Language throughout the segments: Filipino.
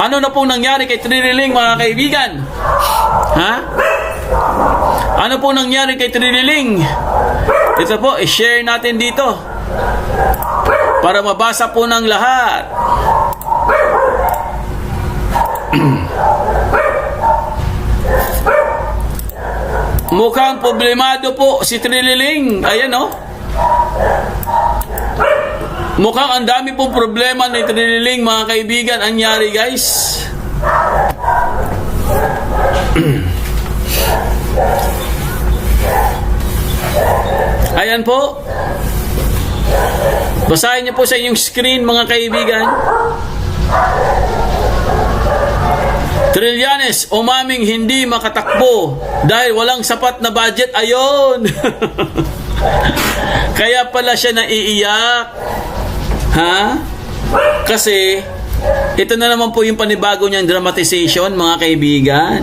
Ano na pong nangyari kay Triniling, mga kaibigan? Ha? Ano pong nangyari kay Triniling? Ito po, i-share natin dito para mabasa po ng lahat. Mukhang problemado po si Triniling. Ayan, oh. Mukhang ang dami pong problema ni Triniling, mga kaibigan. Anyari, guys. Ayan po. Basahin niyo po sa inyong screen, mga kaibigan. Trillanes umaming hindi makatakbo dahil walang sapat na budget. Ayon. Kaya pala siya naiiyak. Ha? Kasi ito na naman po yung panibago niyang dramatization, mga kaibigan.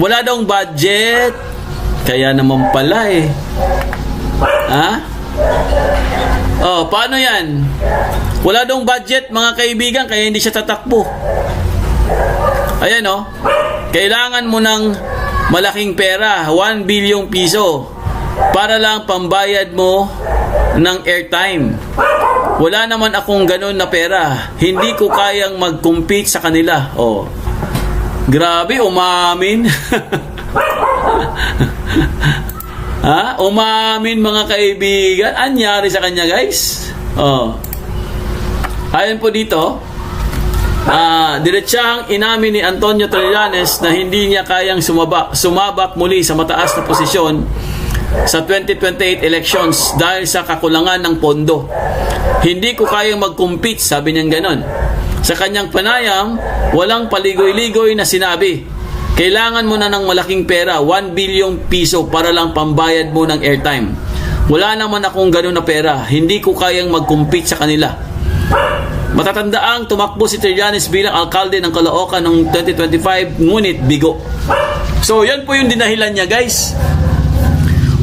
Wala daw budget. Kaya naman pala eh. Ha? Oh, paano yan? Wala daw budget, mga kaibigan, kaya hindi siya tatakbo. Ayan, oh. Kailangan mo ng malaking pera, 1 bilyong piso, para lang pambayad mo ng airtime. Wala naman akong ganun na pera. Hindi ko kayang mag-compete sa kanila. Oh. Grabe, umamin. Ha? Umamin, mga kaibigan. Anyari sa kanya, guys? Oh. Ayon po dito, diretsahang inamin ni Antonio Trillanes na hindi niya kayang sumabak muli sa mataas na posisyon sa 2028 elections dahil sa kakulangan ng pondo. Hindi ko kayang mag-compete, sabi niya ganon. Sa kanyang panayam, walang paligoy-ligoy na sinabi, kailangan mo na ng malaking pera, 1 bilyong piso, para lang pambayad mo ng airtime. Wala naman akong ganon na pera. Hindi ko kayang mag-compete sa kanila. Matatandaang tumakbo si Trillanes bilang alkalde ng Caloocan noong 2025, ngunit bigo. So, yan po yung dinahilan niya, guys.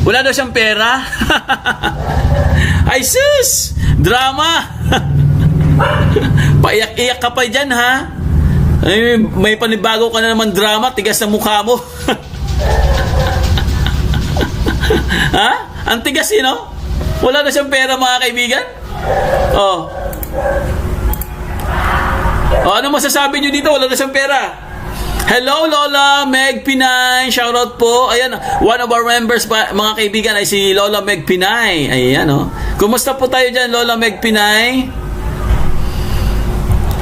Wala daw siyang pera. Ay sus! Drama! Paiyak-iyak ka pa dyan, ha? Ay, may panibago ka na naman drama, tigas na mukha mo. Ha? Ang tigas, you know? Wala na siyang pera, mga kaibigan. Oh. Oh, ano masasabi nyo dito? Wala na siyang pera. Hello, Lola Meg Pinay. Shoutout po. Ayan, one of our members, mga kaibigan, ay si Lola Meg Pinay. Ayan, oh. Kumusta po tayo dyan, Lola Meg Pinay?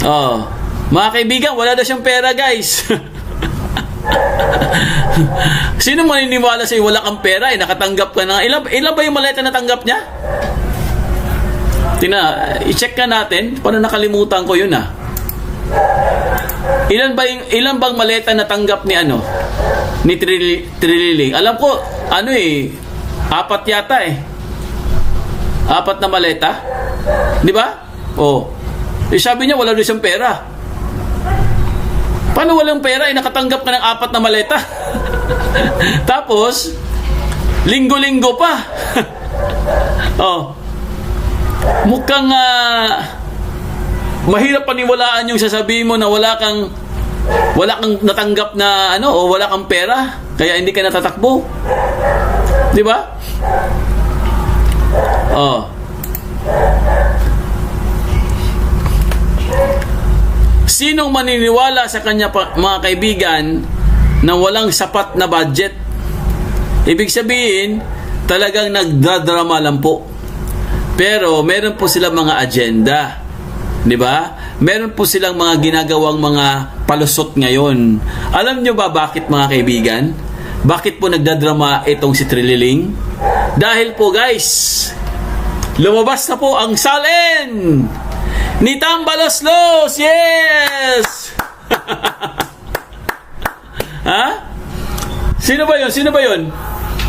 Oh. Mga kaibigan, wala na siyang pera, guys. Sino maniniwala sa'yo wala kang pera? Nakatanggap ka na. Ilan ba yung maleta na tanggap niya? I-check ka natin. Paano nakalimutan ko yun, ah? Ilan bang maleta na tanggap ni ni Triniling? Alam ko, 4 yata eh. 4 na maleta. Di ba? Oh. Sabi niya wala daw siyang pera. Paano walang pera? Nakatanggap ka ng 4 na maleta. Tapos, linggo-linggo pa. Oh. Mukhang mahirap paniwalaan yung sasabihin mo na wala kang natanggap na o wala kang pera kaya hindi ka natatakbo. Di ba? Oh. Sinong maniniwala sa kanya, mga kaibigan, na walang sapat na budget? Ibig sabihin, talagang nagdadrama lang po. Pero meron po silang mga agenda. Di ba? Meron po silang mga ginagawang mga palusot ngayon. Alam nyo ba bakit, mga kaibigan? Bakit po nagdadrama itong si Triniling? Dahil po, guys, lumabas na po ang salin ni Tambaloslos! Yes! Ha? Sino ba yun? Sino ba yun?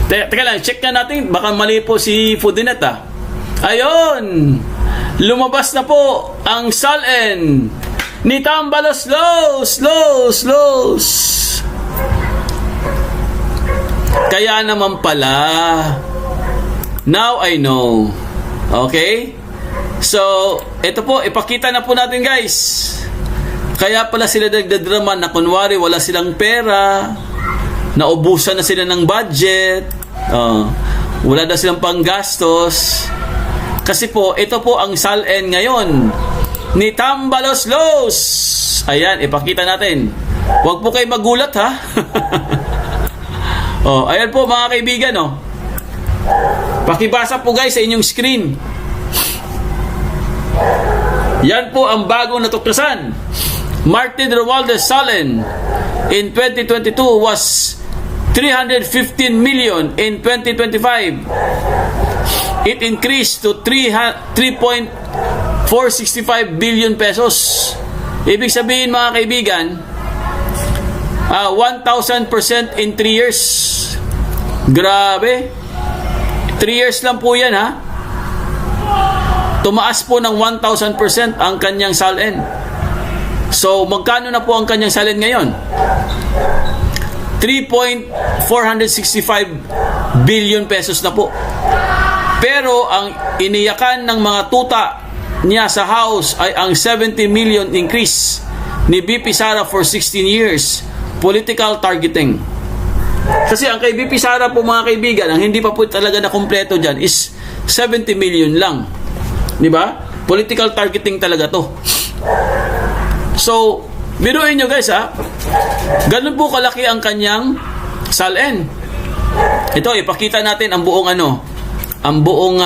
Teka lang, check na natin. Baka mali po si Fudinet, ah. Ayun! Lumabas na po ang salin ni Tambaloslos! Kaya naman pala. Now I know. Okay? So, ito po, ipakita na po natin, guys. Kaya pala sila nagdadrama na kunwari wala silang pera, naubusan na sila ng budget, wala na silang panggastos. Kasi po, ito po ang SALN ngayon ni Tambaloslos. Ayan, ipakita natin. Huwag po kayo magulat, ha? Ayan po mga kaibigan, pakibasa po guys sa inyong screen. Yan po ang bagong natuklasan. Martin Romualdez SALN in 2022 was 315 million. In 2025, it increased to 3.465 billion pesos. Ibig sabihin mga kaibigan, 1,000% in 3 years. Grabe. 3 years lang po yan, ha? Tumaas po ng 1,000% ang kanyang SALN. So, magkano na po ang kanyang SALN ngayon? 3.465 billion pesos na po. Pero ang iniyakan ng mga tuta niya sa House ay ang 70 million increase ni BP Sara for 16 years. Political targeting. Kasi ang kay BP Sara po mga kaibigan, ang hindi pa po talaga na kumpleto dyan is 70 million lang. Diba? Political targeting talaga to. So, biruin nyo guys, ha? Ganun po kalaki ang kanyang SALN. Ito, ipakita natin ang buong ang buong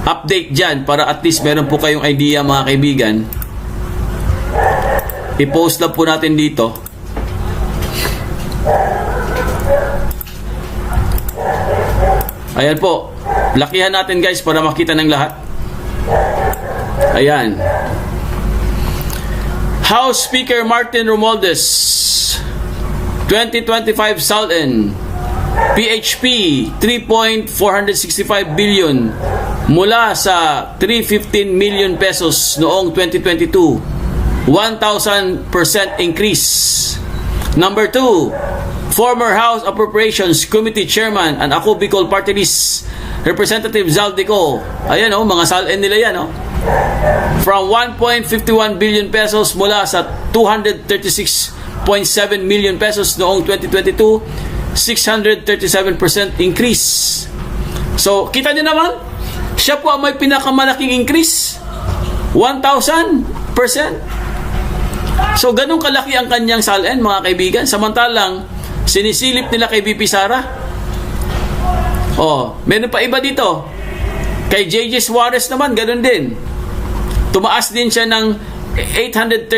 update dyan para at least meron po kayong idea mga kaibigan. I-post lang po natin dito. Ayan po. Lakihan natin guys para makita ng lahat. Ayan. House Speaker Martin Romualdez 2025 SALN PHP 3.465 billion mula sa 315 million pesos noong 2022. 1,000% increase. Number 2, former House Appropriations Committee Chairman and Ako Bicol Party List Representative Zaldico. Ayan mga SALN nila yan From 1.51 billion pesos mula sa 236.7 million pesos noong 2022, 637% increase. So, kita nyo naman, siya po ang may pinakamalaking increase. 1,000%. So, ganun kalaki ang kanyang SALN, mga kaibigan. Samantalang, sinisilip nila kay BP Sara. Meron pa iba dito. Kay JJ Suarez naman, ganun din. Tumaas din siya ng 813%.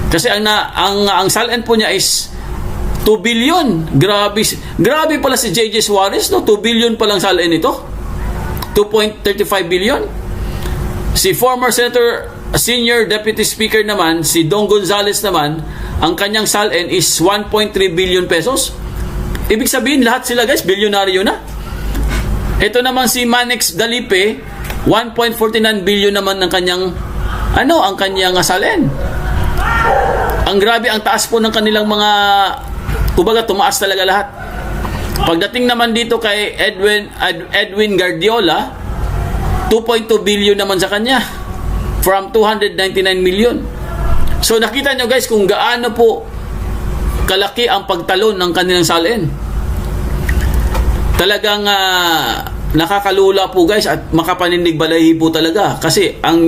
Kasi ang SALN po niya is 2 billion. Grabe pala si JJ Suarez, 2 billion palang SALN ito. 2.35 billion. Si former Senator, Senior Deputy Speaker naman, si Dong Gonzales naman, ang kanyang SALN is 1.3 billion pesos. Ibig sabihin, lahat sila guys, bilyonaryo na. Ito naman si Manex Dalipe, 1.49 billion naman ng kanyang ang kanyang SALN. Ang grabe, ang taas po ng kanilang mga, kumbaga tumaas talaga lahat. Pagdating naman dito kay Edwin Guardiola, 2.2 billion naman sa kanya from 299 million. So nakita nyo guys kung gaano po kalaki ang pagtalon ng kanilang SALN. Talagang nakakalula po guys at makapanindig balahi po talaga kasi ang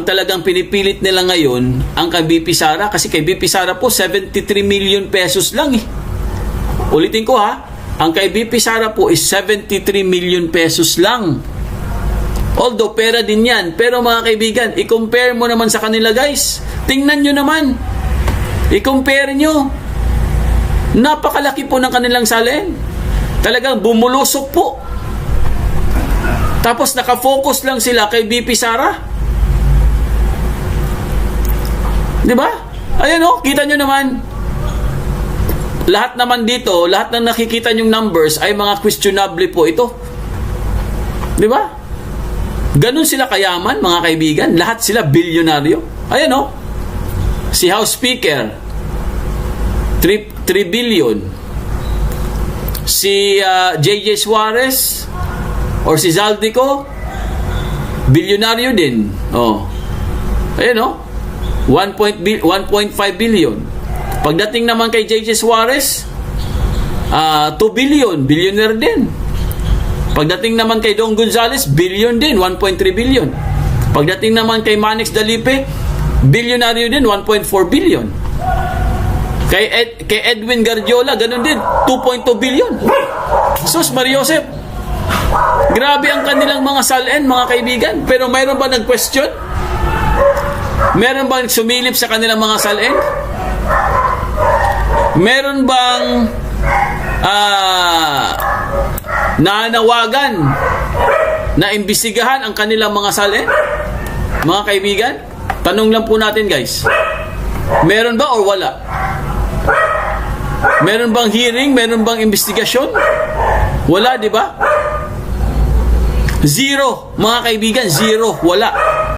talagang pinipilit nila ngayon ang kay BP Sara, kasi kay BP Sara po 73 million pesos lang Ulitin ko ang kay BP Sara po is 73 million pesos lang. Although pera din yan, pero mga kaibigan, i-compare mo naman sa kanila guys. Tingnan nyo naman, i-compare nyo, napakalaki po ng kanilang SALN. Talagang bumulusok po. Tapos nakafocus lang sila kay BP Sara. Diba? Ayan kita nyo naman. Lahat naman dito, lahat ng nakikita nyong numbers ay mga questionable po ito. Diba? Ganun sila kayaman, mga kaibigan. Lahat sila bilyonaryo. Ayan si House Speaker 3 billion. Si JJ Suarez or si Zaldico, bilyonaryo din. Ayan o, 1.5 billion. Pagdating naman kay JJ Suarez, 2 billion, billionaire din. Pagdating naman kay Don Gonzales, billion din, 1.3 billion. Pagdating naman kay Manix Dalipe, bilyonaryo din, 1.4 billion. Kay Edwin Guardiola, ganun din, 2.2 billion. Sus, Mariosep, grabe ang kanilang mga salin, mga kaibigan. Pero mayroon ba nag-question? Meron bang sumilip sa kanilang mga salin? Meron bang nanawagan na imbestigahan ang kanilang mga salin? Mga kaibigan, tanong lang po natin guys. Meron ba or wala? Meron bang hearing? Meron bang investigasyon? Wala, di ba? Zero, mga kaibigan, zero, wala.